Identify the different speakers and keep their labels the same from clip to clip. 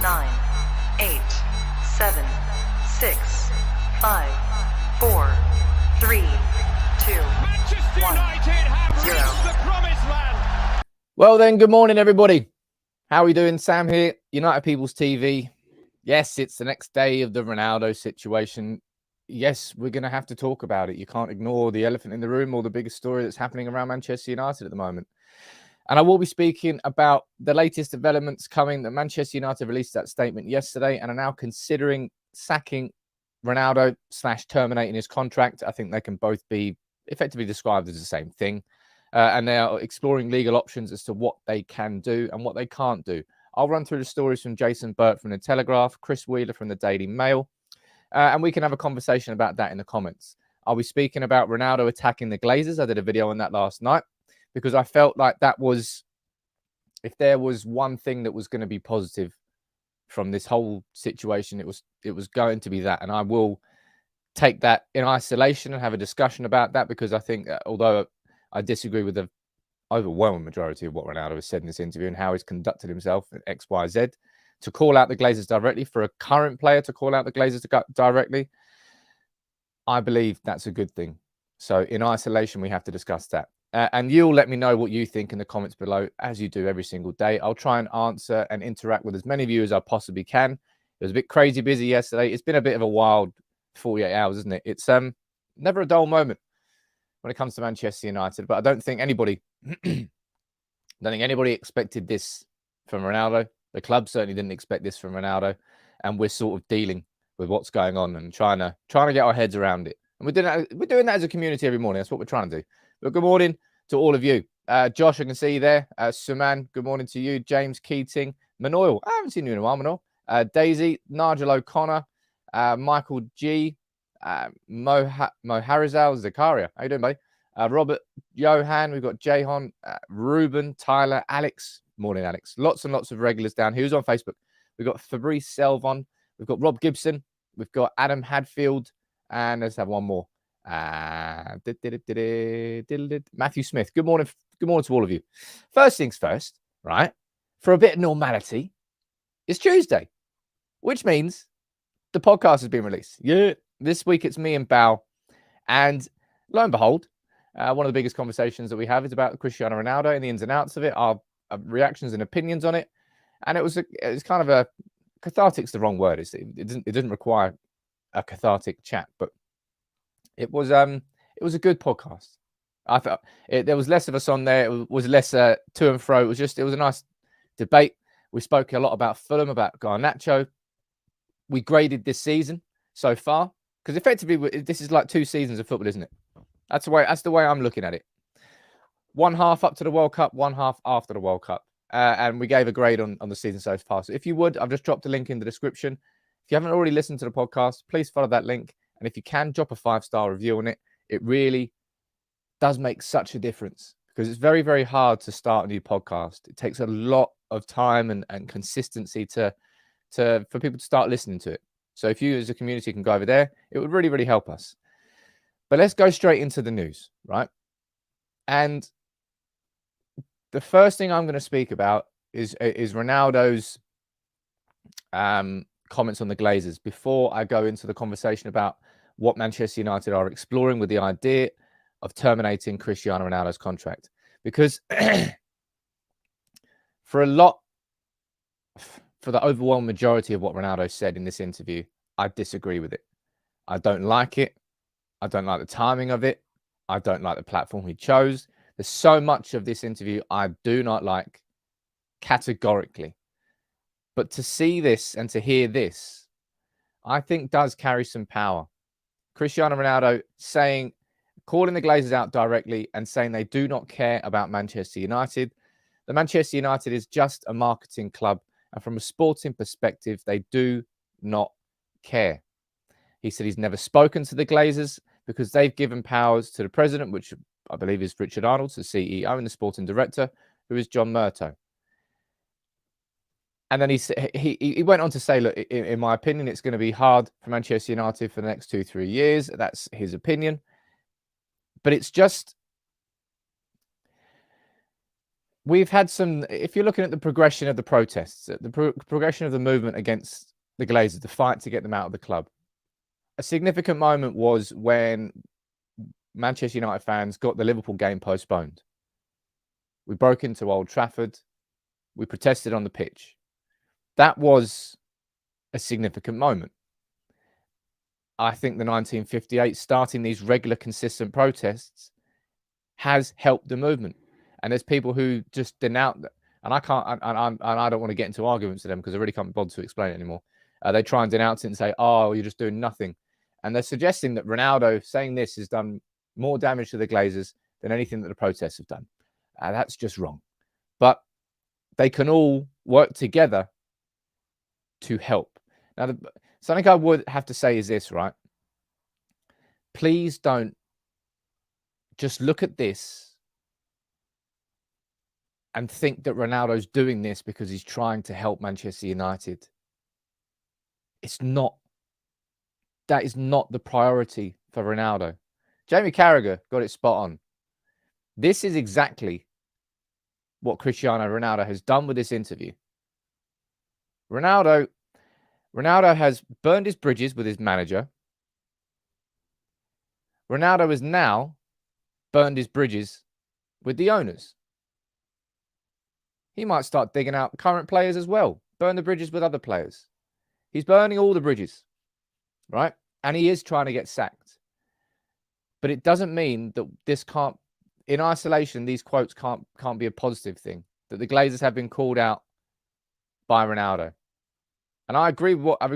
Speaker 1: 9, 8, 7, 6, 5, 4, 3, 2,
Speaker 2: Manchester
Speaker 1: 1,
Speaker 2: United have
Speaker 1: 0.
Speaker 2: reached the promised land.
Speaker 3: Well then, good morning everybody. How are we doing? Sam here, United People's TV. Yes, it's the next day of the Ronaldo situation. Yes, we're going to have to talk about it. You can't ignore the elephant in the room or the biggest story that's happening around Manchester United at the moment. And I will be speaking about the latest developments coming. That Manchester United released that statement yesterday and are now considering sacking Ronaldo / terminating his contract. I think they can both be effectively described as the same thing. And they are exploring legal options as to what they can do and what they can't do. I'll run through the stories from Jason Burt from The Telegraph, Chris Wheeler from the Daily Mail, and we can have a conversation about that in the comments. I'll be speaking about Ronaldo attacking the Glazers. I did a video on that last night because I felt like that was, if there was one thing that was going to be positive from this whole situation, it was going to be that. And I will take that in isolation and have a discussion about that, because I think although I disagree with the overwhelming majority of what Ronaldo has said in this interview and how he's conducted himself at XYZ, to call out the Glazers directly, for a current player to call out the Glazers directly, I believe that's a good thing. So in isolation, we have to discuss that. And you'll let me know what you think in the comments below, as you do every single day. I'll try and answer and interact with as many of you as I possibly can. It was a bit crazy busy yesterday. It's been a bit of a wild 48 hours, isn't it? It's never a dull moment when it comes to Manchester United, but I don't think anybody expected this from Ronaldo. The club certainly didn't expect this from Ronaldo, and we're sort of dealing with what's going on and trying to get our heads around it. And we're doing that as a community every morning. That's what we're trying to do. But good morning to all of you. Josh, I can see you there. Suman, good morning to you. James Keating, Manoil, I haven't seen you in a while, Manoil. Daisy, Nigel O'Connor, Michael G, Mo Harizal, Zakaria. How you doing, buddy? Robert, Johan, we've got Jahan, Ruben, Tyler, Alex. Morning, Alex. Lots and lots of regulars down. Who's on Facebook? We've got Fabrice Selvon. We've got Rob Gibson. We've got Adam Hadfield. And let's have one more. Matthew Smith. Good morning. Good morning to all of you. First things first, right? For a bit of normality, it's Tuesday, which means the podcast has been released. Yeah. This week it's me and Bao. And lo and behold, one of the biggest conversations that we have is about Cristiano Ronaldo and the ins and outs of it, our reactions and opinions on it. And it was kind of a cathartic's the wrong word. It didn't require a cathartic chat, but it was a good podcast. I thought there was less of us on there. It was less to and fro. It was a nice debate. We spoke a lot about Fulham, about Garnacho. We graded this season so far, because effectively this is like 2 seasons of football, isn't it? That's the way I'm looking at it. One half up to the World Cup, one half after the World Cup. And we gave a grade on the season so far. So if you would, I've just dropped a link in the description. If you haven't already listened to the podcast, please follow that link. And if you can, drop a 5-star review on it. It really does make such a difference, because it's very, very hard to start a new podcast. It takes a lot of time and consistency for people to start listening to it. So if you as a community can go over there, it would really, really help us. But let's go straight into the news, right? And the first thing I'm going to speak about is Ronaldo's comments on the Glazers, before I go into the conversation about what Manchester United are exploring with the idea of terminating Cristiano Ronaldo's contract. Because for the overwhelming majority of what Ronaldo said in this interview, I disagree with it. I don't like it. I don't like the timing of it. I don't like the platform he chose. There's so much of this interview I do not like, categorically. But to see this and to hear this, I think does carry some power. Cristiano Ronaldo calling the Glazers out directly and saying they do not care about Manchester United. The Manchester United is just a marketing club, and from a sporting perspective, they do not care. He said he's never spoken to the Glazers because they've given powers to the president, which I believe is Richard Arnold, the CEO, and the sporting director, who is John Murtough. And then he went on to say, look, in my opinion, it's going to be hard for Manchester United for the next 2-3 years. That's his opinion. But it's just, we've had some, if you're looking at the progression of the protests, the progression of the movement against the Glazers, the fight to get them out of the club, a significant moment was when Manchester United fans got the Liverpool game postponed. We broke into Old Trafford. We protested on the pitch. That was a significant moment. I think the 1958 starting these regular, consistent protests has helped the movement. And there's people who just denounce that. And I can't, and I don't want to get into arguments with them because I really can't bother to explain it anymore. They try and denounce it and say, oh, you're just doing nothing. And they're suggesting that Ronaldo saying this has done more damage to the Glazers than anything that the protests have done. That's just wrong. But they can all work together to help. Now, something I would have to say is this, right? Please don't just look at this and think that Ronaldo's doing this because he's trying to help Manchester United. It's not. That is not the priority for Ronaldo. Jamie Carragher got it spot on. This is exactly what Cristiano Ronaldo has done with this interview. Ronaldo has burned his bridges with his manager. Ronaldo has now burned his bridges with the owners. He might start digging out current players as well. Burn the bridges with other players. He's burning all the bridges, right? And he is trying to get sacked. But it doesn't mean that this can't, in isolation, these quotes can't be a positive thing. That the Glazers have been called out by Ronaldo. And I agree with what I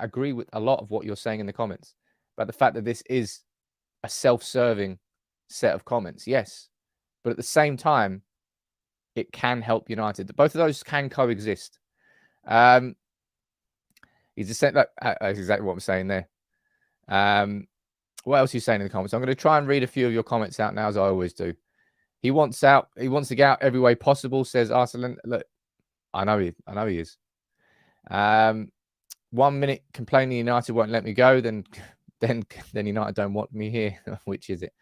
Speaker 3: agree with a lot of what you're saying in the comments about the fact that this is a self-serving set of comments. Yes, but at the same time, it can help United. Both of those can coexist. He's just saying that that's exactly what I'm saying there. What else are you saying in the comments? I'm going to try and read a few of your comments out now, as I always do. He wants out. He wants to get out every way possible. Says Arsenal. Look, I know he is. 1 minute complaining United won't let me go, then United don't want me here. Which is it?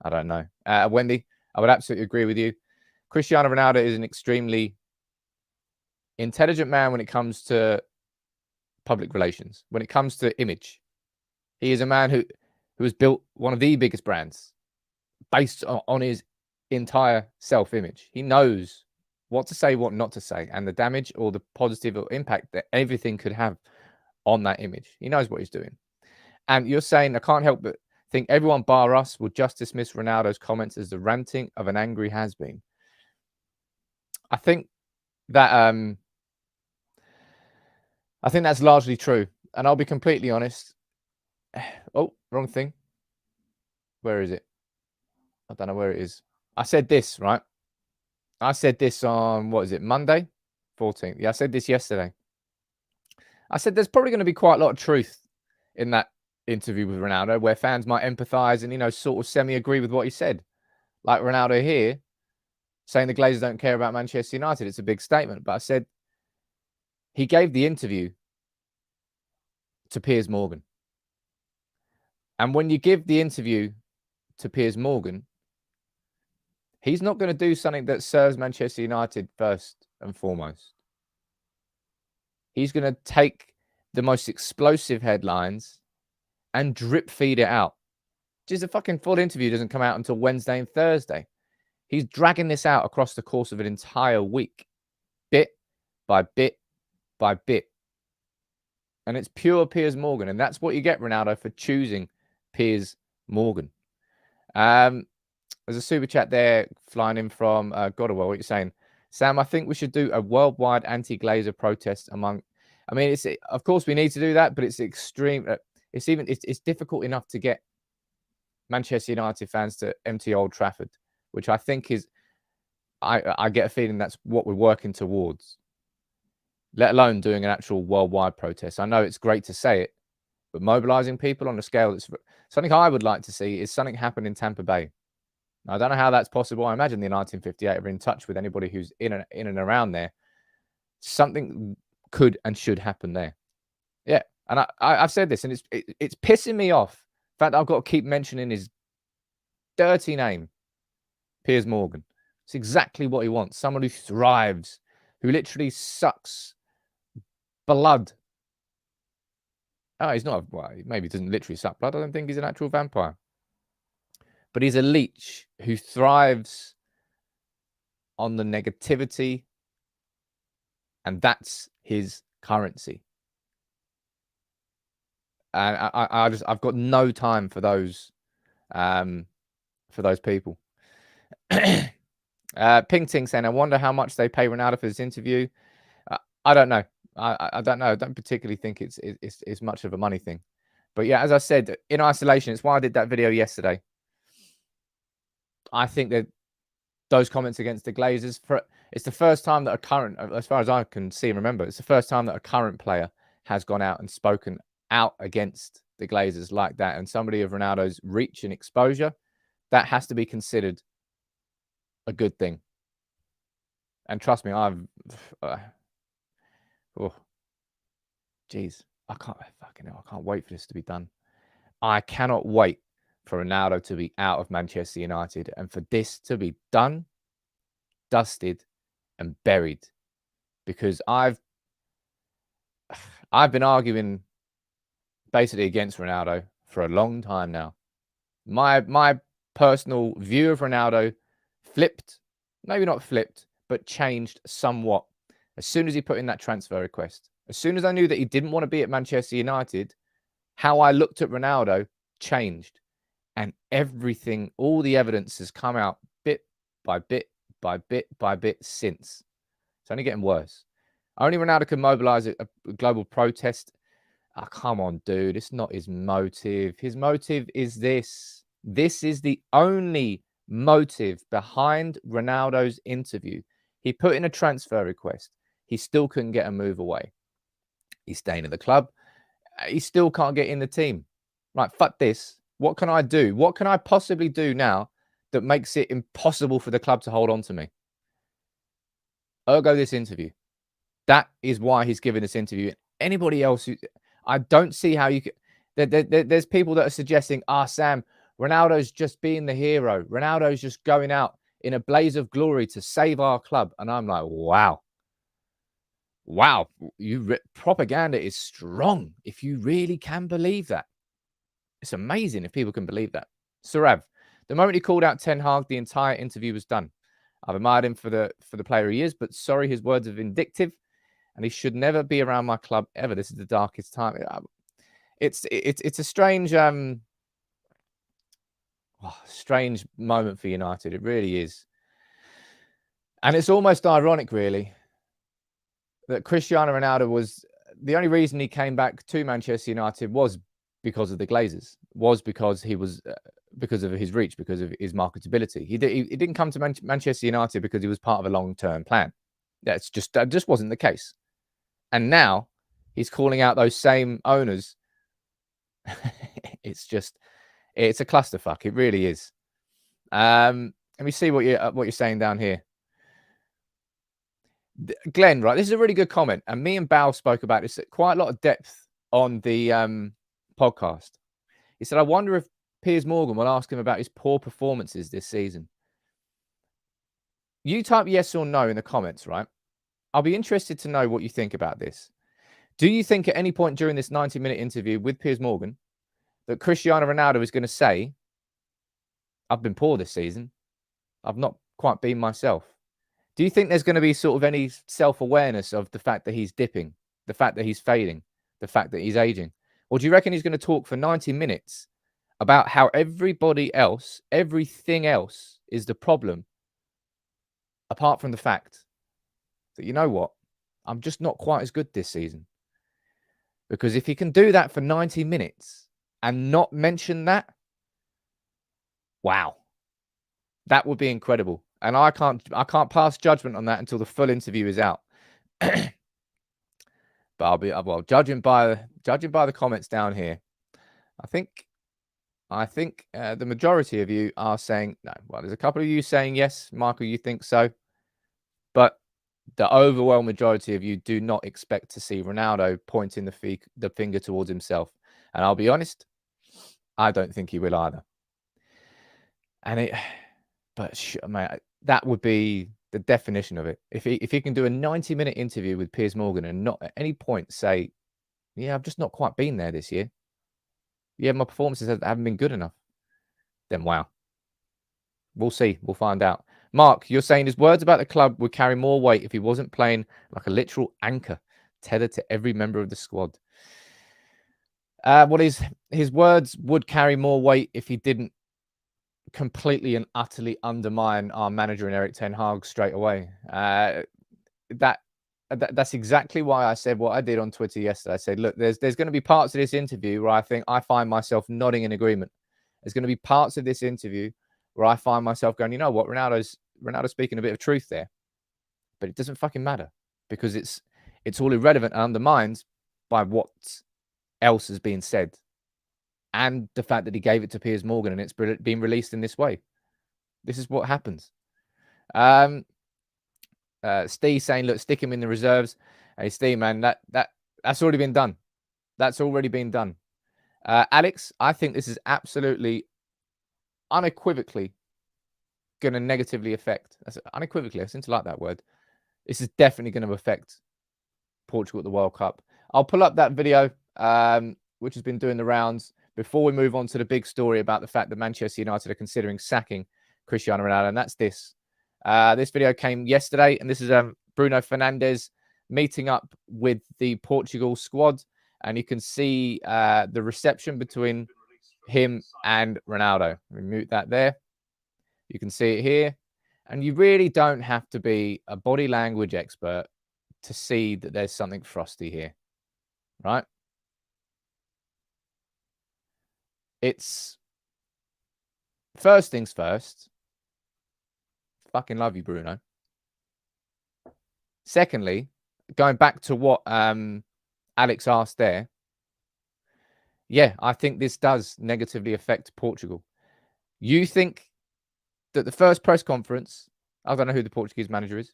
Speaker 3: I don't know. Wendy, I would absolutely agree with you. Cristiano Ronaldo is an extremely intelligent man when it comes to public relations, when it comes to image. He is a man who has built one of the biggest brands based on his entire self-image. He knows what to say, what not to say, and the damage or the positive impact that everything could have on that image. He knows what he's doing. And you're saying, I can't help but think everyone bar us will just dismiss Ronaldo's comments as the ranting of an angry has-been. I think that that's largely true. And I'll be completely honest. Oh, wrong thing. Where is it? I don't know where it is. I said this, right? I said this on, what is it, Monday? 14th. Yeah, I said this yesterday. I said there's probably going to be quite a lot of truth in that interview with Ronaldo where fans might empathize and, sort of semi-agree with what he said. Like Ronaldo here saying the Glazers don't care about Manchester United. It's a big statement. But I said he gave the interview to Piers Morgan. And when you give the interview to Piers Morgan, he's not going to do something that serves Manchester United first and foremost. He's going to take the most explosive headlines and drip feed it out. Just a fucking full interview doesn't come out until Wednesday and Thursday. He's dragging this out across the course of an entire week, bit by bit by bit. And it's pure Piers Morgan. And that's what you get, Ronaldo, for choosing Piers Morgan. There's a super chat there flying in from Godwell. What are you saying? Sam, I think we should do a worldwide anti-Glazer protest among... I mean, of course we need to do that, but it's extreme. It's difficult enough to get Manchester United fans to empty Old Trafford, which I think is... I get a feeling that's what we're working towards, let alone doing an actual worldwide protest. I know it's great to say it, but mobilizing people on a scale that's... Something I would like to see is something happen in Tampa Bay. Now, I don't know how that's possible. I imagine the 1958 are in touch with anybody who's in and around there. Something could and should happen there. Yeah, and I've said this, and it's pissing me off. In fact, I've got to keep mentioning his dirty name, Piers Morgan. It's exactly what he wants. Someone who thrives, who literally sucks blood. Oh, he's not. Well, maybe he doesn't literally suck blood. I don't think he's an actual vampire. But he's a leech who thrives on the negativity, and that's his currency. And I've got no time for those people. Ping Ting saying, I wonder how much they pay Ronaldo for this interview. I don't know. I don't know. I don't particularly think it's much of a money thing. But yeah, as I said, in isolation, it's why I did that video yesterday. I think that those comments against the Glazers, it's the first time that a current, as far as I can see and remember, it's the first time that a current player has gone out and spoken out against the Glazers like that. And somebody of Ronaldo's reach and exposure, that has to be considered a good thing. And trust me, I can't wait for this to be done. I cannot wait for Ronaldo to be out of Manchester United and for this to be done, dusted, and buried. Because I've been arguing basically against Ronaldo for a long time now. My personal view of Ronaldo flipped, maybe not flipped, but changed somewhat as soon as he put in that transfer request. As soon as I knew that he didn't want to be at Manchester United, how I looked at Ronaldo changed. And everything, all the evidence has come out bit by bit by bit by bit since. It's only getting worse. Only Ronaldo can mobilize a global protest. Oh, come on, dude. It's not his motive. His motive is this. This is the only motive behind Ronaldo's interview. He put in a transfer request. He still couldn't get a move away. He's staying at the club. He still can't get in the team. Right, fuck this. What can I do? What can I possibly do now that makes it impossible for the club to hold on to me? Ergo this interview. That is why he's giving this interview. Anybody else who... I don't see how you could... There's people that are suggesting, Sam, Ronaldo's just being the hero. Ronaldo's just going out in a blaze of glory to save our club. And I'm like, wow. Wow. Propaganda is strong if you really can believe that. It's amazing if people can believe that. Sarav, the moment he called out Ten Hag, the entire interview was done. I've admired him for the player he is, but sorry, his words are vindictive, and he should never be around my club ever. This is the darkest time. It's a strange strange moment for United. It really is, and it's almost ironic, really, that Cristiano Ronaldo was the only reason he came back to Manchester United was because of the Glazers, was because he was because of his reach, because of his marketability. He didn't come to Manchester United because he was part of a long-term plan. That just wasn't the case. And now he's calling out those same owners. It's a clusterfuck. It really is. Let me see what you're saying down here. Glenn, right? This is a really good comment, and me and Bao spoke about this at quite a lot of depth on the podcast. He said, I wonder if Piers Morgan will ask him about his poor performances this season. You type yes or no in the comments, right? I'll be interested to know what you think about this. Do you think at any point during this 90-minute interview with Piers Morgan that Cristiano Ronaldo is going to say, I've been poor this season. I've not quite been myself. Do you think there's going to be sort of any self-awareness of the fact that he's dipping, the fact that he's fading, the fact that he's aging? Or do you reckon he's going to talk for 90 minutes about how everybody else, everything else is the problem, apart from the fact that, you know what, I'm just not quite as good this season? Because if he can do that for 90 minutes and not mention that, wow, that would be incredible. And I can't pass judgment on that until the full interview is out. But judging by the comments down here, I think the majority of you are saying no. Well, there's a couple of you saying yes, Michael, you think so, but the overwhelming majority of you do not expect to see Ronaldo pointing the finger towards himself. And I'll be honest, I don't think he will either. And mate, that would be the definition of it. If he can do a 90-minute interview with Piers Morgan and not at any point say, yeah, I've just not quite been there this year. Yeah, my performances haven't been good enough. Then wow. We'll see. We'll find out. Mark, you're saying his words about the club would carry more weight if he wasn't playing like a literal anchor, tethered to every member of the squad. What is his words would carry more weight if he didn't completely and utterly undermine our manager in Erik ten Hag straight away. That's exactly why I said what I did on Twitter yesterday. I said, look, there's going to be parts of this interview where I find myself nodding in agreement. There's going to be parts of this interview where I find myself going, you know what, Ronaldo's speaking a bit of truth there, but it doesn't fucking matter because it's all irrelevant and undermined by what else is being said, and the fact that he gave it to Piers Morgan and it's been released in this way. This is what happens. Steve saying, look, stick him in the reserves. Hey, Steve, man, that's already been done. That's already been done. Alex, I think this is absolutely, unequivocally going to negatively affect. Unequivocally, I seem to like that word. This is definitely going to affect Portugal at the World Cup. I'll pull up that video, which has been doing the rounds, before we move on to the big story about the fact that Manchester United are considering sacking Cristiano Ronaldo, and that's this. This video came yesterday, and this is Bruno Fernandes meeting up with the Portugal squad, and you can see the reception between him and Ronaldo. Let me mute that there. You can see it here, and you really don't have to be a body language expert to see that there's something frosty here, right? It's first things first. Fucking love you, Bruno. Secondly, going back to what Alex asked there, yeah, I think this does negatively affect Portugal. You think that the first press conference, I don't know who the Portuguese manager is,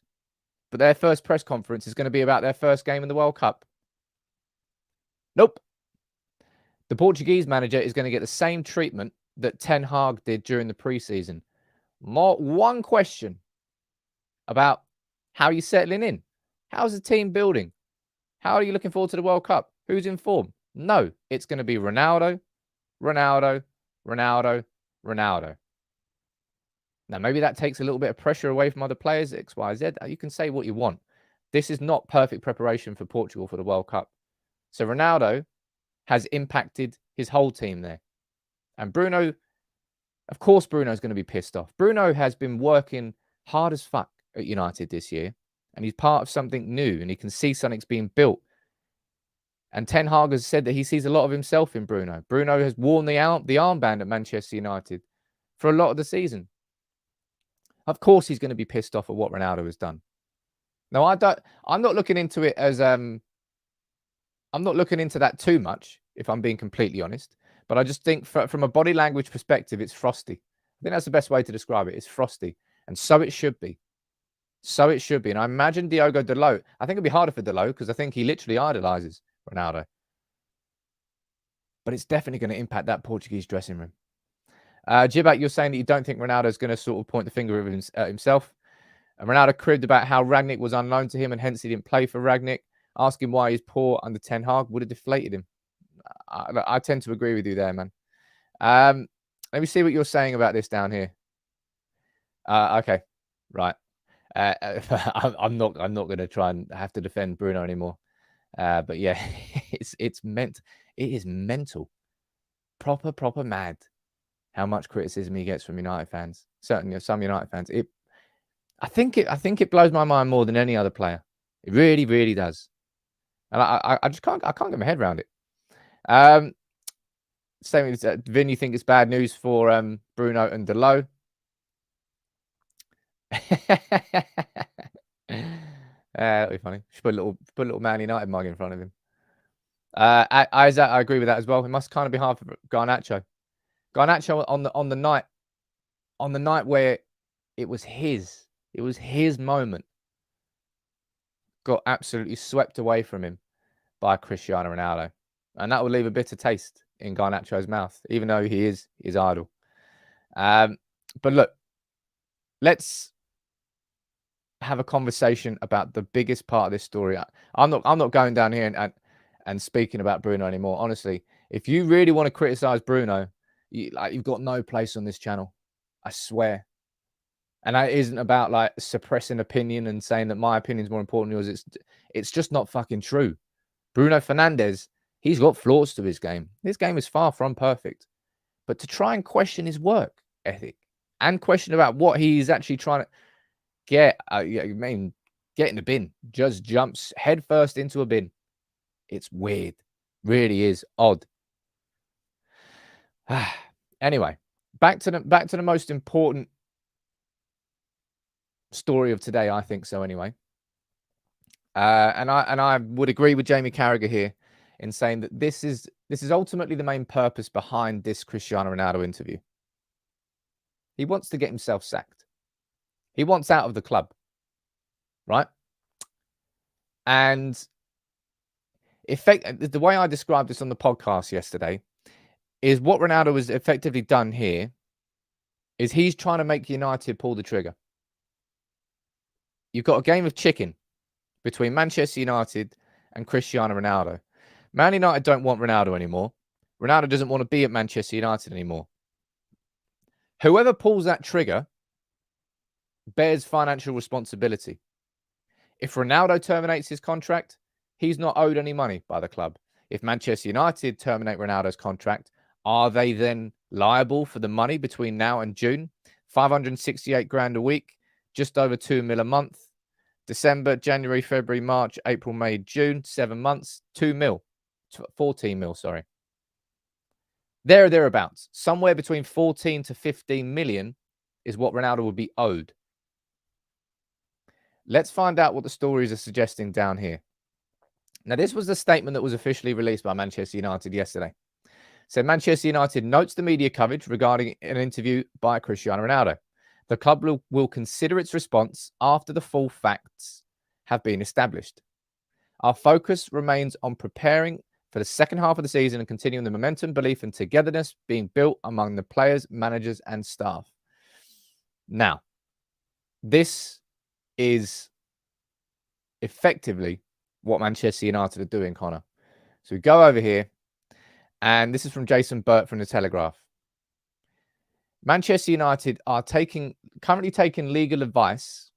Speaker 3: but their first press conference is going to be about their first game in the World Cup? Nope. The Portuguese manager is going to get the same treatment that Ten Hag did during the preseason. One question about how you're settling in. How's the team building? How are you looking forward to the World Cup? Who's in form? No, it's going to be Ronaldo, Ronaldo, Ronaldo, Ronaldo. Now, maybe that takes a little bit of pressure away from other players, X, Y, Z. You can say what you want. This is not perfect preparation for Portugal for the World Cup. So Ronaldo has impacted his whole team there. And Bruno, of course, Bruno's going to be pissed off. Bruno has been working hard as fuck at United this year, and he's part of something new, and he can see something's being built. And Ten Hag has said that he sees a lot of himself in Bruno. Bruno has worn the armband at Manchester United for a lot of the season. Of course, he's going to be pissed off at what Ronaldo has done. Now, I'm not looking into it as I'm not looking into that too much, if I'm being completely honest. But I just think from a body language perspective, it's frosty. I think that's the best way to describe it. It's frosty. And so it should be. So it should be. And I imagine Diogo Dalot, I think it'll be harder for Dalot because I think he literally idolizes Ronaldo. But it's definitely going to impact that Portuguese dressing room. Jibat, you're saying that you don't think Ronaldo's going to sort of point the finger at himself. And Ronaldo cribbed about how Rangnick was unknown to him and hence he didn't play for Rangnick. Asking why he's poor under Ten Hag would have deflated him. I tend to agree with you there, man. Let me see what you're saying about this down here. Okay, right. I'm not going to try and have to defend Bruno anymore. But yeah, it is mental, proper mad. How much criticism he gets from United fans. Certainly, some United fans. I think it blows my mind more than any other player. It really, really does. And I just can't get my head around it. Same as Vin, you think it's bad news for Bruno and Dalot? That'll be funny. Should put a little Man United mug in front of him. Isaac, I agree with that as well. It must kind of be hard for Garnacho. Garnacho on the night where it was his moment, got absolutely swept away from him by Cristiano Ronaldo, and that will leave a bitter taste in Garnacho's mouth, even though he is his idol. But look, let's have a conversation about the biggest part of this story. I'm not going down here and speaking about Bruno anymore. Honestly, if you really want to criticize Bruno, you've got no place on this channel. I swear. And that isn't about like suppressing opinion and saying that my opinion is more important than yours. It's just not fucking true. Bruno Fernandes, he's got flaws to his game. His game is far from perfect. But to try and question his work ethic and question about what he's actually trying to get, get in the bin, just jumps headfirst into a bin. It's weird. Really is odd. Anyway, back to the most important story of today, I think so anyway. And I would agree with Jamie Carragher here in saying that this is ultimately the main purpose behind this Cristiano Ronaldo interview. He wants to get himself sacked. He wants out of the club, right? And the way I described this on the podcast yesterday is what Ronaldo has effectively done here is he's trying to make United pull the trigger. You've got a game of chicken between Manchester United and Cristiano Ronaldo. Man United don't want Ronaldo anymore. Ronaldo doesn't want to be at Manchester United anymore. Whoever pulls that trigger bears financial responsibility. If Ronaldo terminates his contract, he's not owed any money by the club. If Manchester United terminate Ronaldo's contract, are they then liable for the money between now and June? 568 grand a week, just over 2 mil a month. December, January, February, March, April, May, June, 7 months, 2 mil, 14 mil, sorry. There or thereabouts, somewhere between 14 to 15 million is what Ronaldo would be owed. Let's find out what the stories are suggesting down here. Now, this was the statement that was officially released by Manchester United yesterday. So Manchester United notes the media coverage regarding an interview by Cristiano Ronaldo. The club will consider its response after the full facts have been established. Our focus remains on preparing for the second half of the season and continuing the momentum, belief, and togetherness being built among the players, managers, and staff. Now, this is effectively what Manchester United are doing, Connor. So we go over here, and this is from Jason Burt from The Telegraph. Manchester United are currently taking legal advice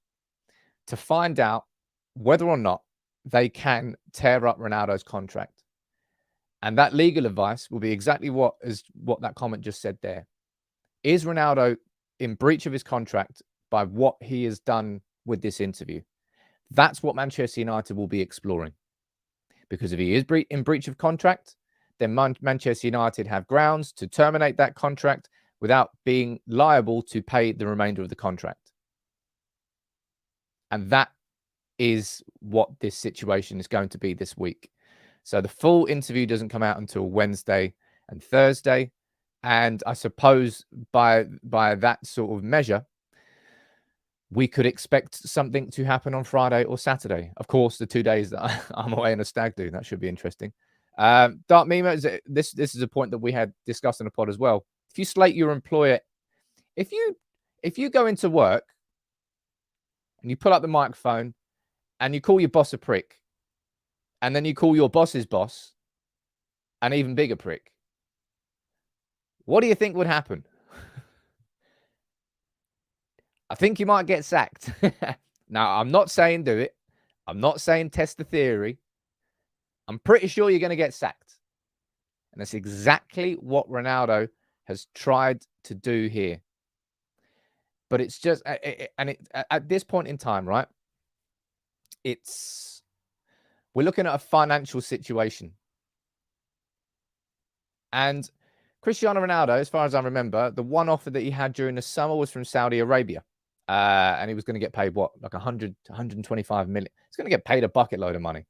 Speaker 3: to find out whether or not they can tear up Ronaldo's contract. And that legal advice will be exactly what that comment just said there. Is Ronaldo in breach of his contract by what he has done with this interview? That's what Manchester United will be exploring. Because if he is in breach of contract, then Manchester United have grounds to terminate that contract without being liable to pay the remainder of the contract. And that is what this situation is going to be this week. So the full interview doesn't come out until Wednesday and Thursday. And I suppose by that sort of measure, we could expect something to happen on Friday or Saturday. Of course, the 2 days that I'm away in a stag do. That should be interesting. Dark Mima, this is a point that we had discussed in the pod as well. If you slate your employer, if you go into work and you pull up the microphone and you call your boss a prick, and then you call your boss's boss an even bigger prick, what do you think would happen? I think you might get sacked. Now, I'm not saying do it. I'm not saying test the theory. I'm pretty sure you're going to get sacked. And that's exactly what Ronaldo has tried to do here. But it's just, at this point in time, right? We're looking at a financial situation. And Cristiano Ronaldo, as far as I remember, the one offer that he had during the summer was from Saudi Arabia. And he was going to get paid, what, like 100 to 125 million. He's going to get paid a bucket load of money.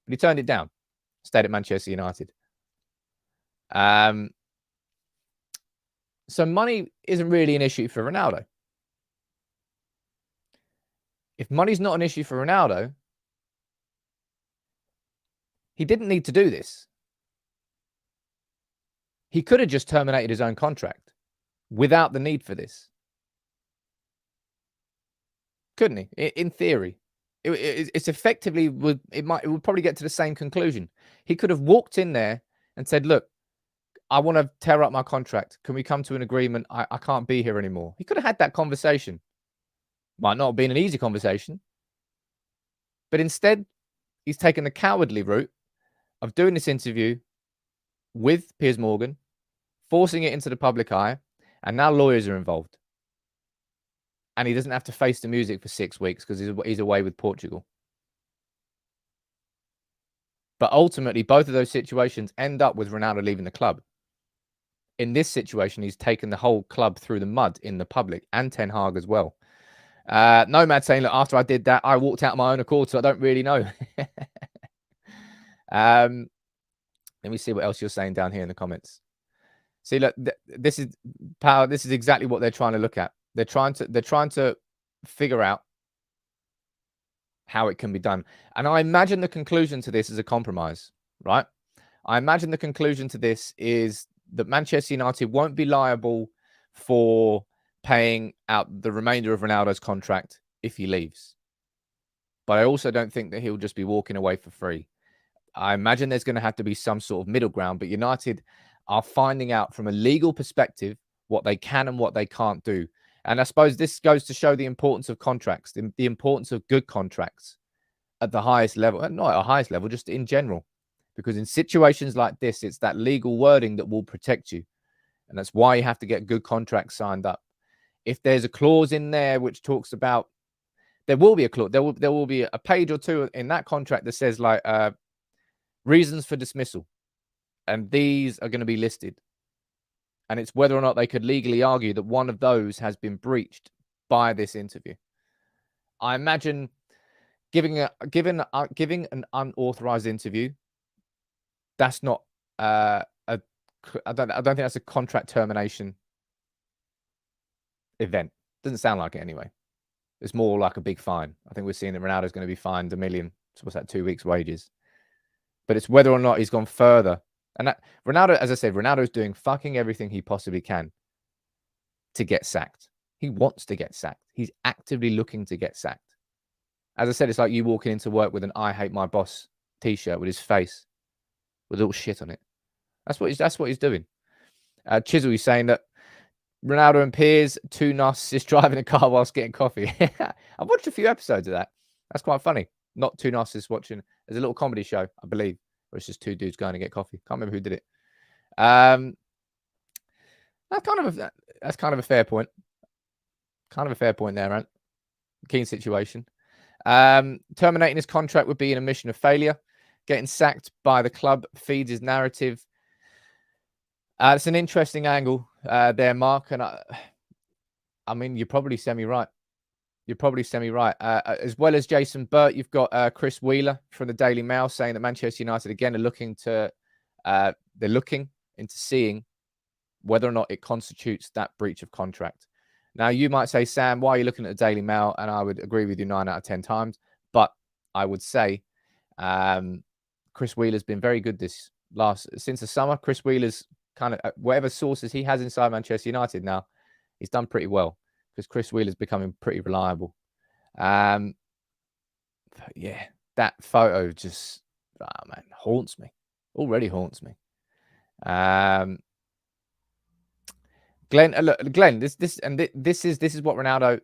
Speaker 3: But he turned it down. Stayed at Manchester United. So money isn't really an issue for Ronaldo. If money's not an issue for Ronaldo, he didn't need to do this. He could have just terminated his own contract without the need for this. couldn't he? In theory, it's effectively it would probably get to the same conclusion. He could have walked in there and said, "Look, I want to tear up my contract. Can we come to an agreement? I can't be here anymore." He could have had that conversation. Might not have been an easy conversation, but instead, he's taken the cowardly route of doing this interview with Piers Morgan, forcing it into the public eye, and now lawyers are involved. And he doesn't have to face the music for 6 weeks because he's away with Portugal. But ultimately, both of those situations end up with Ronaldo leaving the club. In this situation, he's taken the whole club through the mud in the public, and Ten Hag as well. Nomad saying, look, after I did that, I walked out of my own accord, so I don't really know. Let me see what else you're saying down here in the comments. See, look, this is power. This is exactly what they're trying to look at. They're trying to figure out how it can be done. And I imagine the conclusion to this is a compromise, right? I imagine the conclusion to this is that Manchester United won't be liable for paying out the remainder of Ronaldo's contract if he leaves. But I also don't think that he'll just be walking away for free. I imagine there's going to have to be some sort of middle ground, but United are finding out from a legal perspective what they can and what they can't do. And I suppose this goes to show the importance of contracts, the importance of good contracts at the highest level, not at a highest level, just in general. Because in situations like this, it's that legal wording that will protect you. And that's why you have to get good contracts signed up. If there's a clause in there which talks about, there will be a clause, there will be a page or two in that contract that says like reasons for dismissal. And these are going to be listed. And it's whether or not they could legally argue that one of those has been breached by this interview. I imagine giving an unauthorized interview, that's not I don't think that's a contract termination event. Doesn't sound like it anyway. It's more like a big fine. I think we're seeing that Ronaldo's going to be fined $1 million. So what's that, 2 weeks' wages? But it's whether or not he's gone further. And that, Ronaldo, as I said, Ronaldo's doing fucking everything he possibly can to get sacked. He wants to get sacked. He's actively looking to get sacked. As I said, it's like you walking into work with an "I hate my boss" t-shirt with his face with all shit on it. That's what he's doing. Chisel, he's saying that Ronaldo and Piers, two narcissists driving a car whilst getting coffee. I've watched a few episodes of that. That's quite funny. Not two narcissists watching. There's a little comedy show, I believe, where it's just two dudes going to get coffee. Can't remember who did it. That's kind of a fair point. Kind of a fair point there, man. Keen situation. Terminating his contract would be an admission of failure. Getting sacked by the club feeds his narrative. It's an interesting angle there, Mark. And I mean, you're probably semi-right. You're probably semi-right. As well as Jason Burt, you've got Chris Wheeler from the Daily Mail saying that Manchester United, again, are looking into seeing whether or not it constitutes that breach of contract. Now, you might say, Sam, why are you looking at the Daily Mail? And I would agree with you 9 out of 10 times. But I would say Chris Wheeler's been very good since the summer. Chris Wheeler's kind of, whatever sources he has inside Manchester United now, he's done pretty well because Chris Wheeler's becoming pretty reliable. Yeah, that photo just, haunts me. Already haunts me. Glenn, look, Glenn, this is what Ronaldo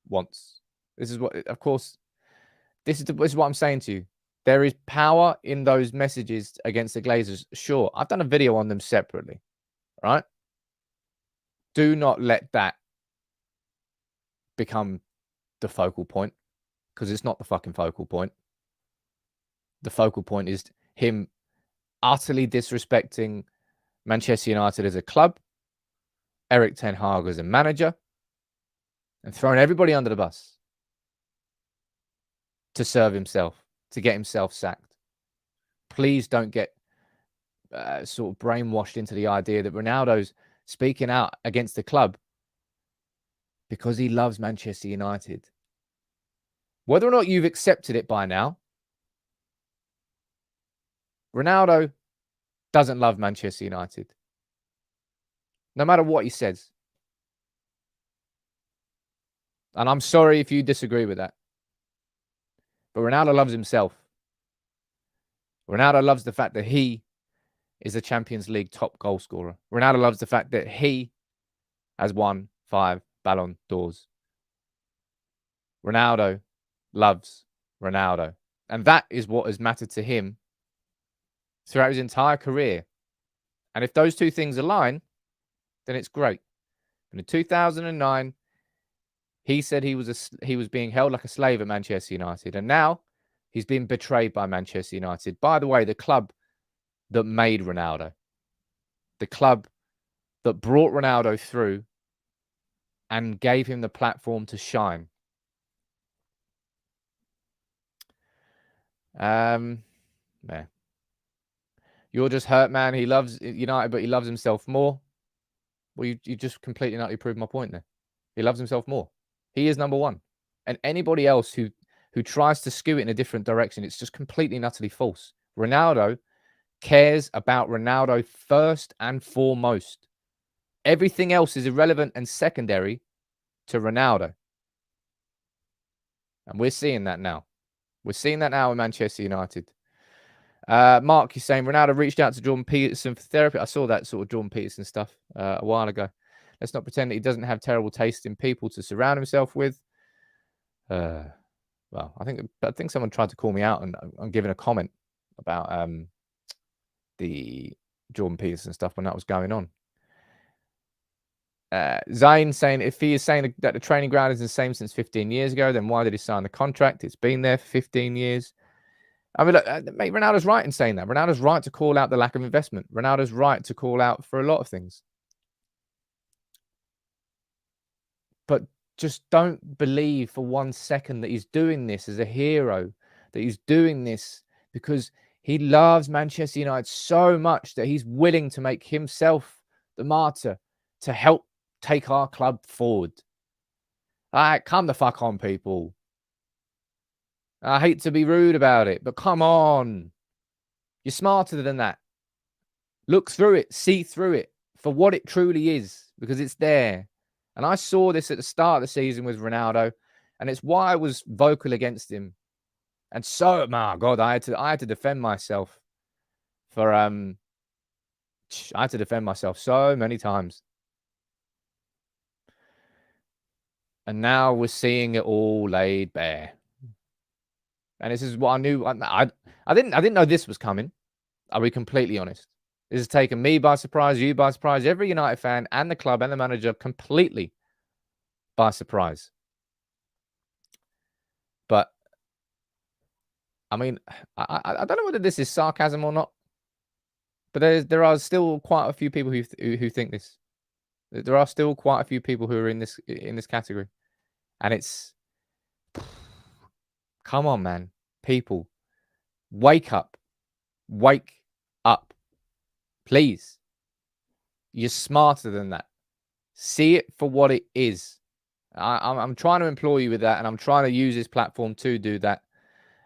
Speaker 3: wants. This is what, of course, this is what I'm saying to you. There is power in those messages against the Glazers. Sure, I've done a video on them separately, right? Do not let that become the focal point, because it's not the fucking focal point. The focal point is him utterly disrespecting Manchester United as a club, Erik ten Hag as a manager, and throwing everybody under the bus to serve himself, to get himself sacked. Please don't get sort of brainwashed into the idea that Ronaldo's speaking out against the club because he loves Manchester United. Whether or not you've accepted it by now, Ronaldo doesn't love Manchester United. No matter what he says. And I'm sorry if you disagree with that. But Ronaldo loves himself. Ronaldo loves the fact that he is a Champions League top goal scorer. Ronaldo loves the fact that he has won 5 Ballon d'Ors. Ronaldo loves Ronaldo. And that is what has mattered to him throughout his entire career. And if those two things align, then it's great. And in 2009, he said he was being held like a slave at Manchester United. And now he's been betrayed by Manchester United. By the way, the club that made Ronaldo. The club that brought Ronaldo through and gave him the platform to shine. Man. You're just hurt, man. He loves United, but he loves himself more. Well, you just completely and utterly proved my point there. He loves himself more. He is number one. And anybody else who tries to skew it in a different direction, it's just completely and utterly false. Ronaldo cares about Ronaldo first and foremost. Everything else is irrelevant and secondary to Ronaldo. And we're seeing that now. We're seeing that now in Manchester United. Mark, you're saying Ronaldo reached out to Jordan Peterson for therapy. I saw that sort of Jordan Peterson stuff a while ago. Let's not pretend that he doesn't have terrible taste in people to surround himself with. Well, I think someone tried to call me out on giving a comment about the Jordan Peterson stuff when that was going on. Zayn saying, if he is saying that the training ground is the same since 15 years ago, then why did he sign the contract? It's been there for 15 years. I mean, look, mate, Ronaldo's right in saying that. Ronaldo's right to call out the lack of investment. Ronaldo's right to call out for a lot of things. But just don't believe for 1 second that he's doing this as a hero, that he's doing this because he loves Manchester United so much that he's willing to make himself the martyr to help take our club forward. All right, come the fuck on, people. I hate to be rude about it, but come on. You're smarter than that. Look through it, see through it for what it truly is, because it's there. And I saw this at the start of the season with Ronaldo, and it's why I was vocal against him. And so, my God, I had to defend myself for I had to defend myself so many times. And now we're seeing it all laid bare. And this is what I knew. I didn't know this was coming. I'll be completely honest. This has taken me by surprise, you by surprise, every United fan and the club and the manager completely by surprise. But I mean, I don't know whether this is sarcasm or not. But there are still quite a few people who think this. There are still quite a few people who are in this category, and it's. Come on, man. People, wake up. Wake up. Please. You're smarter than that. See it for what it is. I'm trying to implore you with that, and I'm trying to use this platform to do that.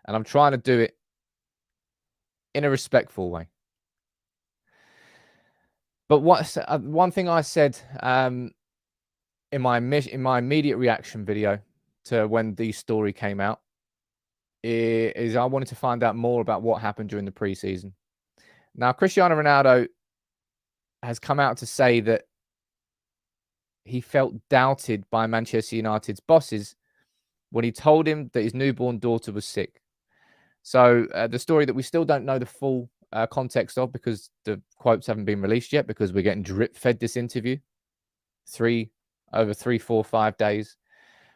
Speaker 3: And I'm trying to do it in a respectful way. But one thing I said in my immediate reaction video to when the story came out is I wanted to find out more about what happened during the preseason. Now, Cristiano Ronaldo has come out to say that he felt doubted by Manchester United's bosses when he told him that his newborn daughter was sick. So the story that we still don't know the full context of, because the quotes haven't been released yet, because we're getting drip fed this interview over 3, 4, 5 days.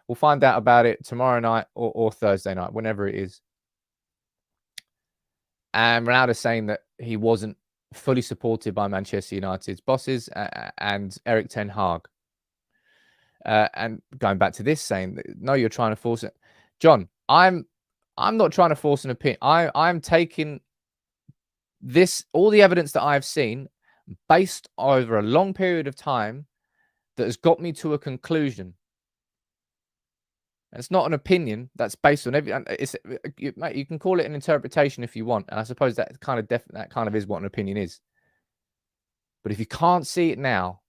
Speaker 3: We'll find out about it tomorrow night or Thursday night, whenever it is. And Ronaldo saying that he wasn't fully supported by Manchester United's bosses and Erik ten Hag. And going back to this, saying that, no, you're trying to force it. John, I'm not trying to force an opinion. I'm taking all the evidence that I've seen based over a long period of time that has got me to a conclusion. It's not an opinion that's based on you can call it an interpretation if you want, and I suppose that kind of is what an opinion is. But if you can't see it now,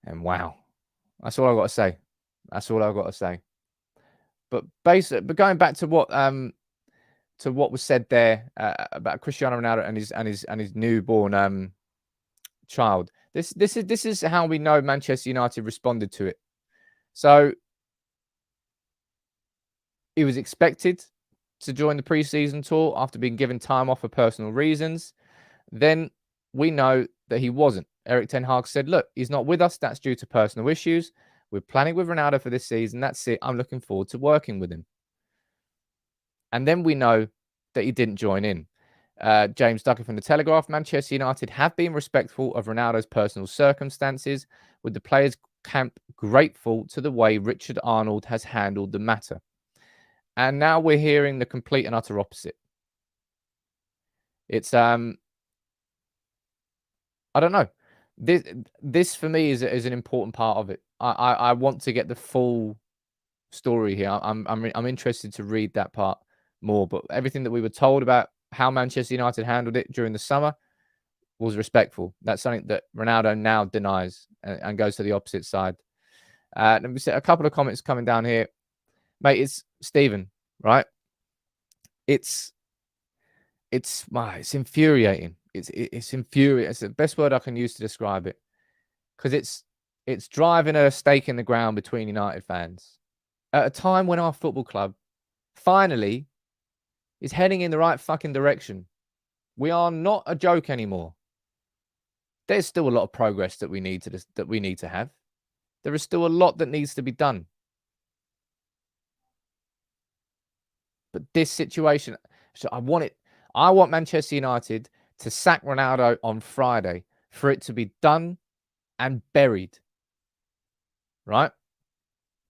Speaker 3: and wow, that's all I've got to say. That's all I've got to say. But going back to what was said there about Cristiano Ronaldo and his newborn child. This is how we know Manchester United responded to it. So he was expected to join the preseason tour after being given time off for personal reasons. Then we know that he wasn't. Erik ten Hag said, look, he's not with us. That's due to personal issues. We're planning with Ronaldo for this season. That's it. I'm looking forward to working with him. And then we know that he didn't join in. James Ducker from The Telegraph, Manchester United have been respectful of Ronaldo's personal circumstances, with the players' camp grateful to the way Richard Arnold has handled the matter. And now we're hearing the complete and utter opposite. It's I don't know. This for me is an important part of it. I want to get the full story here. I'm interested to read that part more. But everything that we were told about how Manchester United handled it during the summer was respectful. That's something that Ronaldo now denies and goes to the opposite side. Let me see a couple of comments coming down here, mate. It's Stephen, right? It's infuriating. It's infuriating. It's the best word I can use to describe it, because it's driving a stake in the ground between United fans at a time when our football club finally is heading in the right fucking direction. We are not a joke anymore. There's still a lot of progress that we need to have. There is still a lot that needs to be done. But this situation, so I want Manchester United to sack Ronaldo on Friday for it to be done and buried. Right?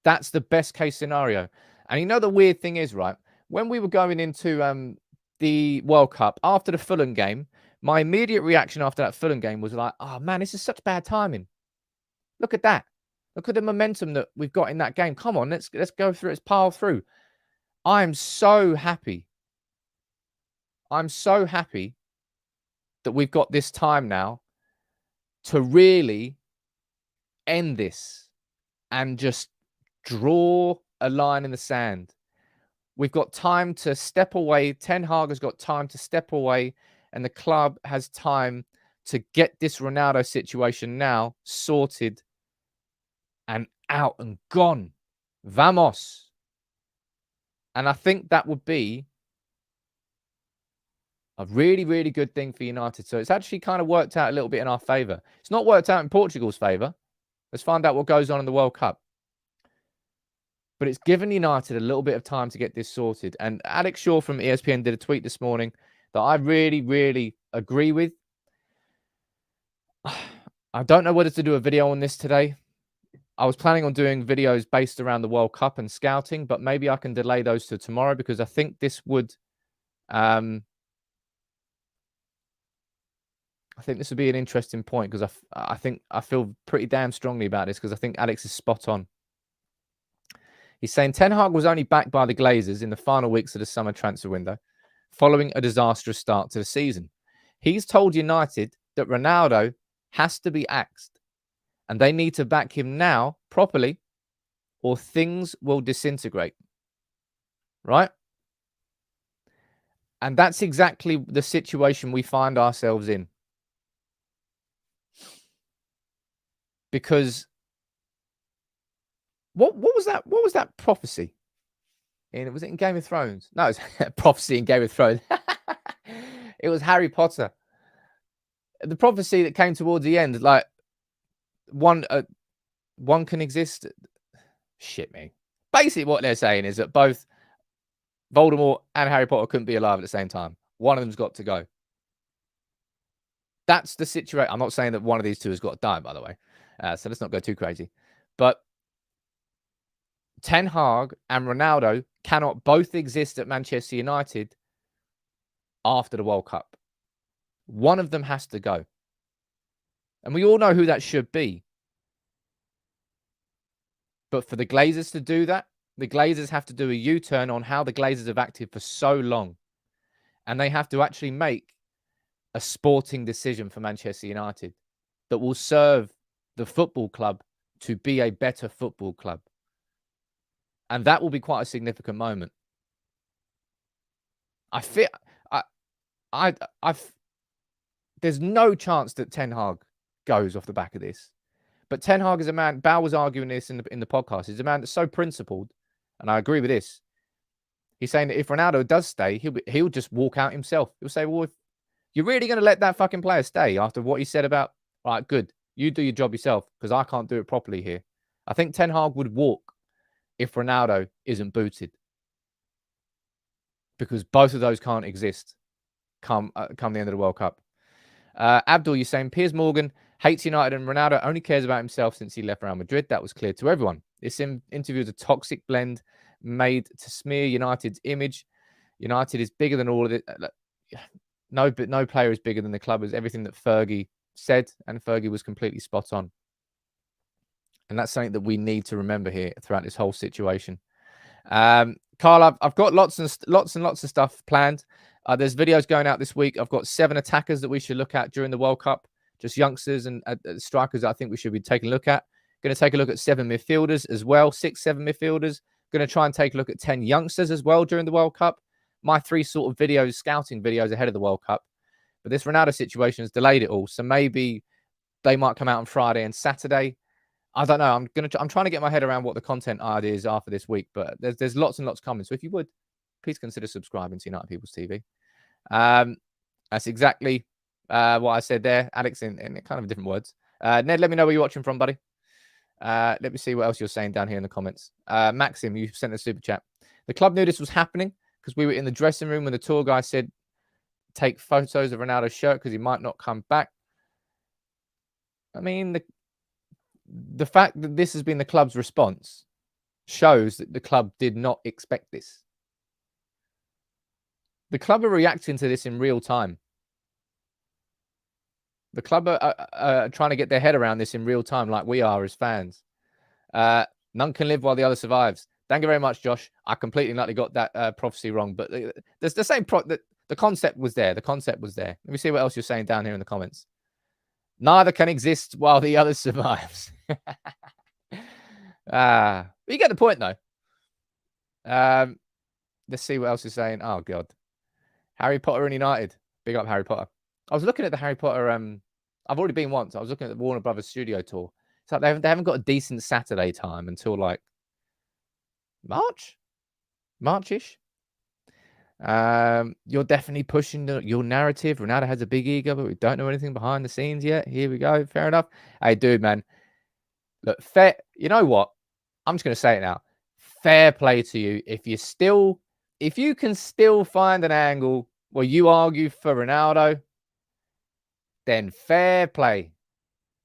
Speaker 3: That's the best case scenario. And you know the weird thing is, right? When we were going into the World Cup after the Fulham game, my immediate reaction after that Fulham game was like, oh man, this is such bad timing. Look at that. Look at the momentum that we've got in that game. Come on, let's go through. Let's pile through. I'm so happy. I'm so happy that we've got this time now to really end this and just draw a line in the sand. We've got time to step away. Ten Hag has got time to step away, and the club has time to get this Ronaldo situation now sorted and out and gone. Vamos. And I think that would be a really, really good thing for United. So it's actually kind of worked out a little bit in our favour. It's not worked out in Portugal's favour. Let's find out what goes on in the World Cup. But it's given United a little bit of time to get this sorted. And Alex Shaw from ESPN did a tweet this morning that I really, really agree with. I don't know whether to do a video on this today. I was planning on doing videos based around the World Cup and scouting, but maybe I can delay those to tomorrow, because I think this would be an interesting point, because I feel pretty damn strongly about this, because I think Alex is spot on. He's saying Ten Hag was only backed by the Glazers in the final weeks of the summer transfer window, following a disastrous start to the season. He's told United that Ronaldo has to be axed, and they need to back him now properly, or things will disintegrate. Right? And that's exactly the situation we find ourselves in. Because what was that? What was that prophecy? Was it in Game of Thrones? No, it was prophecy in Game of Thrones. It was Harry Potter. The prophecy that came towards the end, like one can exist. Shit, me. Basically, what they're saying is that both Voldemort and Harry Potter couldn't be alive at the same time. One of them's got to go. That's the situation. I'm not saying that one of these two has got to die, by the way. So let's not go too crazy. But Ten Hag and Ronaldo cannot both exist at Manchester United after the World Cup. One of them has to go. And we all know who that should be. But for the Glazers to do that, the Glazers have to do a U-turn on how the Glazers have acted for so long. And they have to actually make a sporting decision for Manchester United that will serve the football club to be a better football club. And that will be quite a significant moment. There's no chance that Ten Hag goes off the back of this. But Ten Hag is a man, Bao was arguing this in the podcast, he's a man that's so principled, and I agree with this. He's saying that if Ronaldo does stay, he'll just walk out himself. He'll say, well, if you're really going to let that fucking player stay after what he said about, all right, good, you do your job yourself because I can't do it properly here. I think Ten Hag would walk if Ronaldo isn't booted. Because both of those can't exist come the end of the World Cup. Abdul, you're saying Piers Morgan hates United and Ronaldo only cares about himself since he left Real Madrid. That was clear to everyone. This interview is a toxic blend made to smear United's image. United is bigger than all of it. No player is bigger than the club. Is everything that Fergie said, and Fergie was completely spot on. And that's something that we need to remember here throughout this whole situation. Carl, I've got lots and lots of stuff planned. There's videos going out this week. I've got 7 attackers that we should look at during the World Cup. Just youngsters and strikers that I think we should be taking a look at. Going to take a look at 7 midfielders as well. 6, 7 midfielders. Going to try and take a look at 10 youngsters as well during the World Cup. My 3 sort of videos, scouting videos ahead of the World Cup. But this Ronaldo situation has delayed it all. So maybe they might come out on Friday and Saturday. I don't know. I'm trying to get my head around what the content ideas are for this week, but there's lots and lots coming. So if you would, please consider subscribing to United People's TV. That's exactly what I said there, Alex, in kind of different words. Ned, let me know where you're watching from, buddy. Let me see what else you're saying down here in the comments. Maxim, you sent a super chat. The club knew this was happening because we were in the dressing room when the tour guy said take photos of Ronaldo's shirt because he might not come back. I mean, the fact that this has been the club's response shows that the club did not expect this. The club are reacting to this in real time. The club are trying to get their head around this in real time like we are as fans. None can live while the other survives. Thank you very much, Josh. I completely likely got that prophecy wrong, but there's the same the concept was there. The concept was there. Let me see what else you're saying down here in the comments. Neither can exist while the other survives. But you get the point, though. Let's see what else you're saying. Oh, God. Harry Potter and United. Big up Harry Potter. I was looking at the Harry Potter. I've already been once. I was looking at the Warner Brothers studio tour. It's like they haven't got a decent Saturday time until like March-ish. You're definitely pushing your narrative. Ronaldo has a big ego, but we don't know anything behind the scenes yet. Here we go. Fair enough. Hey, dude, man. Look, fair. You know what? I'm just going to say it now. Fair play to you. If you can still find an angle where you argue for Ronaldo, then fair play.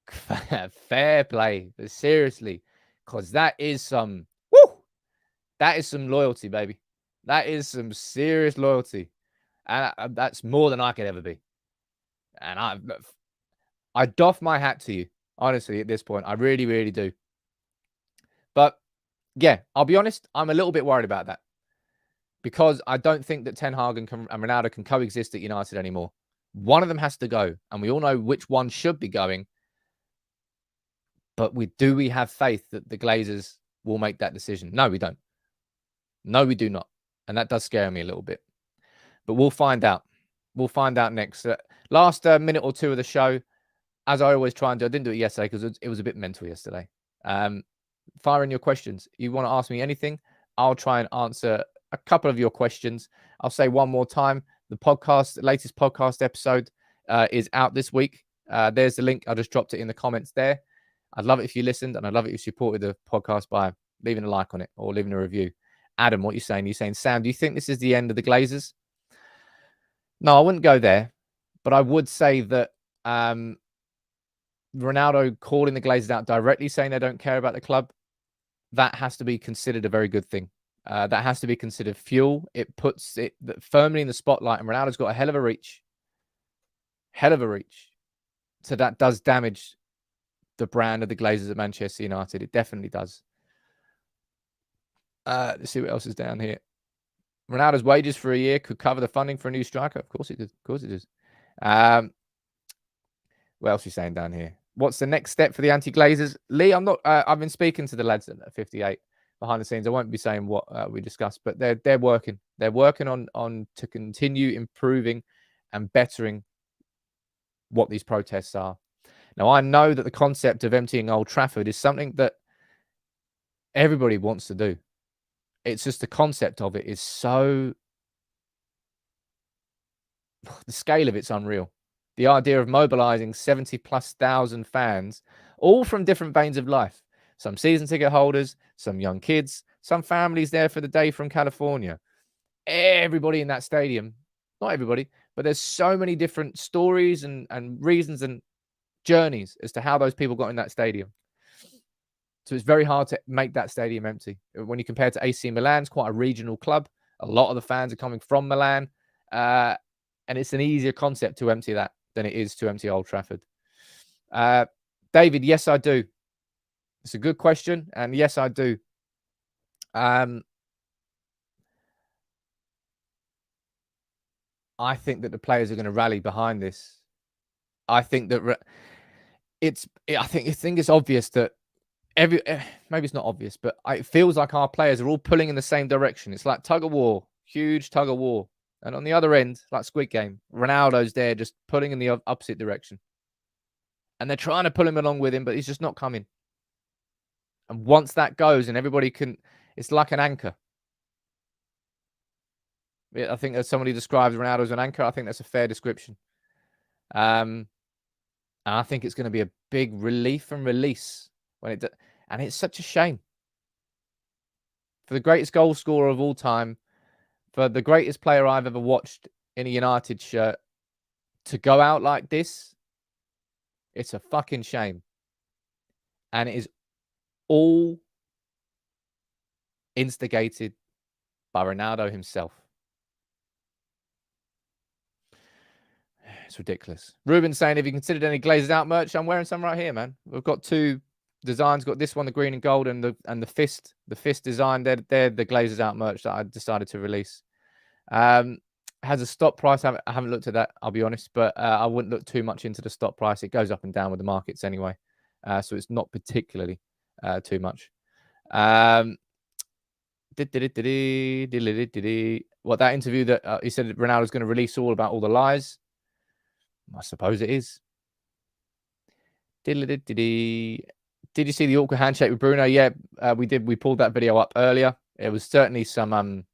Speaker 3: Fair play. But seriously, because that is some loyalty, baby. That is some serious loyalty. And that's more than I could ever be. And I doff my hat to you, honestly, at this point. I really, really do. But, yeah, I'll be honest, I'm a little bit worried about that. Because I don't think that Ten Hag and Ronaldo can coexist at United anymore. One of them has to go. And we all know which one should be going. But do we have faith that the Glazers will make that decision? No, we don't. No, we do not. And that does scare me a little bit. But we'll find out. We'll find out next. Last minute or two of the show, as I always try and do. I didn't do it yesterday because it was a bit mental yesterday. Fire in your questions. You want to ask me anything, I'll try and answer a couple of your questions. I'll say one more time. The latest podcast episode is out this week. There's the link. I just dropped it in the comments there. I'd love it if you listened, and I'd love it if you supported the podcast by leaving a like on it or leaving a review. Adam, what are you saying? You're saying, Sam, do you think this is the end of the Glazers? No, I wouldn't go there. But I would say that Ronaldo calling the Glazers out directly, saying they don't care about the club, that has to be considered a very good thing. That has to be considered fuel. It puts it firmly in the spotlight, and Ronaldo's got a hell of a reach. Hell of a reach. So that does damage the brand of the Glazers at Manchester United. It definitely does. Let's see what else is down here. Ronaldo's wages for a year could cover the funding for a new striker. Of course it does. Of course it does. What else are you saying down here? What's the next step for the anti-Glazers? Lee, I'm not. I've been speaking to the lads at 58. behind the scenes. I won't be saying what we discussed, but they're working. They're working on to continue improving and bettering what these protests are. Now, I know that the concept of emptying Old Trafford is something that everybody wants to do. It's just the concept of it is so... The scale of it's unreal. The idea of mobilizing 70,000+ fans, all from different veins of life. Some season ticket holders, some young kids, some families there for the day from California. Everybody in that stadium. Not everybody, but there's so many different stories and reasons and journeys as to how those people got in that stadium. So it's very hard to make that stadium empty. When you compare it to AC Milan, it's quite a regional club. A lot of the fans are coming from Milan. And it's an easier concept to empty that than it is to empty Old Trafford. David, yes, I do. It's a good question. And yes, I do. I think that the players are going to rally behind this. I think that I think it's obvious that maybe it's not obvious, but it feels like our players are all pulling in the same direction. It's like tug of war, huge tug of war. And on the other end, like Squid Game, Ronaldo's there just pulling in the opposite direction. And they're trying to pull him along with him, but he's just not coming. And once that goes and everybody can, it's like an anchor. I think as somebody describes Ronaldo as an anchor, I think that's a fair description. And I think it's going to be a big relief and release when it. And it's such a shame for the greatest goal scorer of all time, for the greatest player I've ever watched in a United shirt, to go out like this. It's a fucking shame, and it is all instigated by Ronaldo himself. It's ridiculous. Ruben saying, have you considered any Glazers out merch? I'm wearing some right here, man. We've got two designs. Got this one, the green and gold, and the fist design. They're the Glazers out merch that I decided to release. Has a stop price. I haven't looked at that, I'll be honest, but I wouldn't look too much into the stop price. It goes up and down with the markets anyway. So it's not particularly too much. What, that interview that he said Ronaldo's going to release all about all the lies? I suppose it is. Did you see the awkward handshake with Bruno? Yeah, we did. We pulled that video up earlier. It was certainly some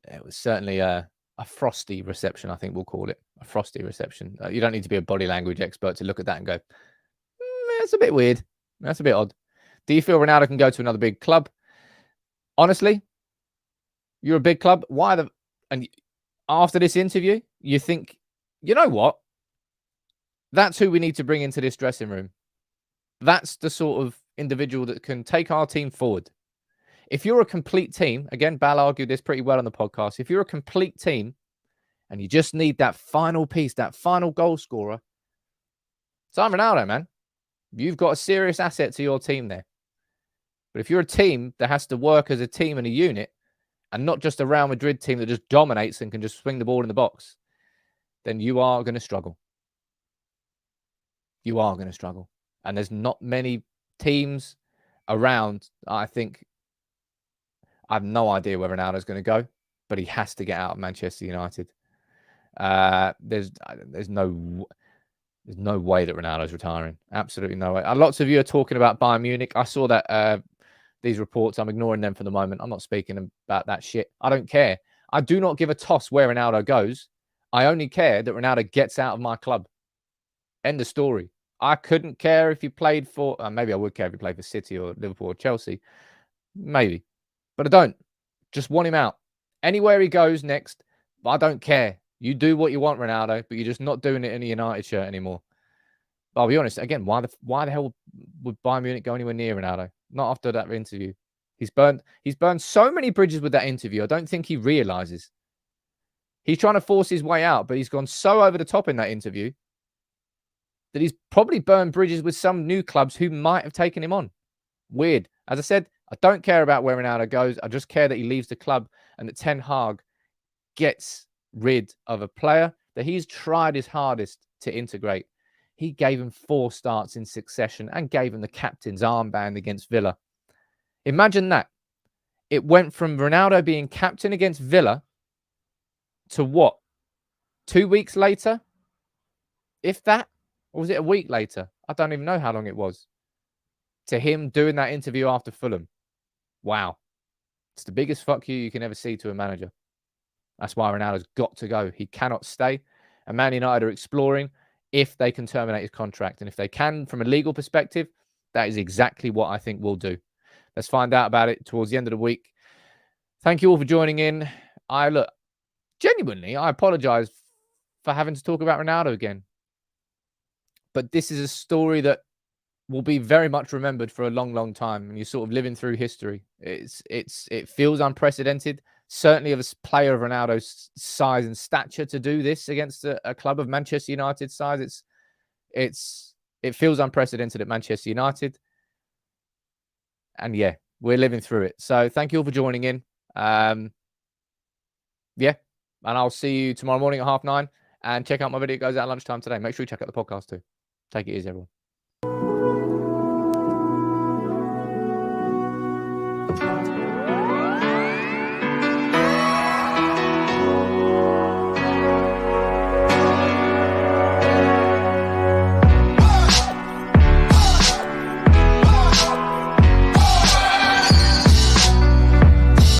Speaker 3: it was certainly a frosty reception, I think we'll call it. A frosty reception. You don't need to be a body language expert to look at that and go, that's a bit weird. That's a bit odd. Do you feel Ronaldo can go to another big club? Honestly, you're a big club. And after this interview, you think, you know what? That's who we need to bring into this dressing room. That's the sort of individual that can take our team forward. If you're a complete team, again, Bal argued this pretty well on the podcast. If you're a complete team and you just need that final piece, that final goal scorer, sign Ronaldo, man. You've got a serious asset to your team there. But if you're a team that has to work as a team and a unit and not just a Real Madrid team that just dominates and can just swing the ball in the box, then you are going to struggle. You are going to struggle. And there's not many teams around, I think. I have no idea where Ronaldo's going to go, but he has to get out of Manchester United. There's no way that Ronaldo's retiring. Absolutely no way. Lots of you are talking about Bayern Munich. I saw that these reports. I'm ignoring them for the moment. I'm not speaking about that shit. I don't care. I do not give a toss where Ronaldo goes. I only care that Ronaldo gets out of my club. End of story. I couldn't care if he played for... maybe I would care if he played for City or Liverpool or Chelsea. Maybe. But I don't. Just want him out. Anywhere he goes next, I don't care. You do what you want, Ronaldo, but you're just not doing it in a United shirt anymore. But I'll be honest, again, why the hell would Bayern Munich go anywhere near Ronaldo? Not after that interview. He's burned so many bridges with that interview. I don't think he realizes. He's trying to force his way out, but he's gone so over the top in that interview that he's probably burned bridges with some new clubs who might have taken him on. Weird. As I said, I don't care about where Ronaldo goes. I just care that he leaves the club and that Ten Hag gets rid of a player that he's tried his hardest to integrate. He gave him 4 starts in succession and gave him the captain's armband against Villa. Imagine that. It went from Ronaldo being captain against Villa to what? 2 weeks later? If that? Or was it a week later? I don't even know how long it was. To him doing that interview after Fulham. Wow. It's the biggest fuck you can ever see to a manager. That's why Ronaldo's got to go. He cannot stay. And Man United are exploring if they can terminate his contract. And if they can, from a legal perspective, that is exactly what I think we'll do. Let's find out about it towards the end of the week. Thank you all for joining in. Genuinely, I apologize for having to talk about Ronaldo again. But this is a story that will be very much remembered for a long, long time. And you're sort of living through history. It feels unprecedented, certainly of a player of Ronaldo's size and stature to do this against a club of Manchester United size. It feels unprecedented at Manchester United. And yeah, we're living through it. So thank you all for joining in. Yeah. And I'll see you tomorrow morning at 9:30. And check out my video. It goes out at lunchtime today. Make sure you check out the podcast too. Take it easy, everyone.